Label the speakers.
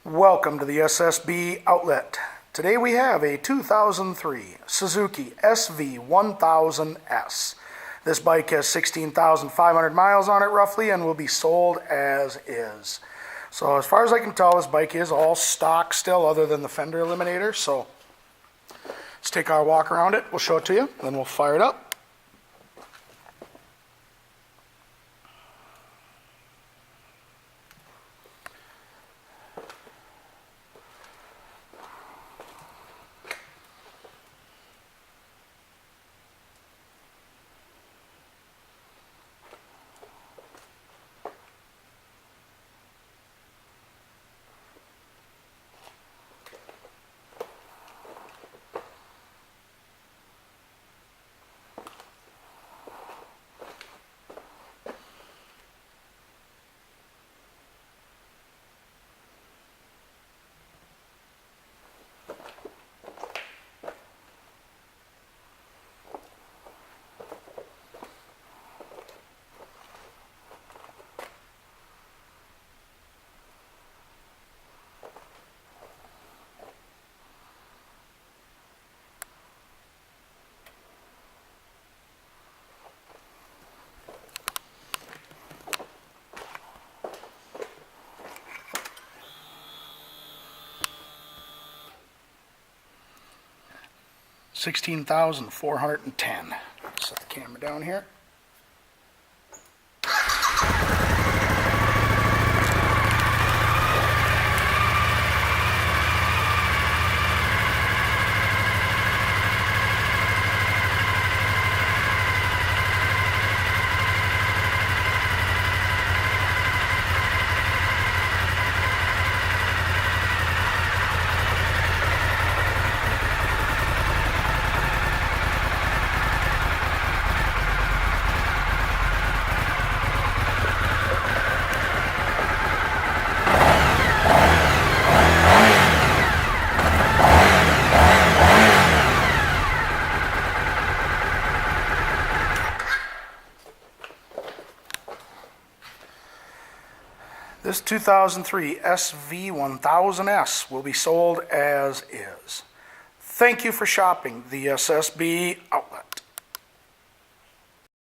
Speaker 1: Welcome to the SSB outlet. Today we have a 2003 Suzuki SV1000S. This bike has 16,500 miles on it roughly and will be sold as is. So as far as I can tell, this bike is all stock still other than the fender eliminator. So let's take our walk around it. We'll show it to you, then we'll fire it up. $16,410. Set the camera down here. This 2003 SV1000S will be sold as is. Thank you for shopping the SSB outlet.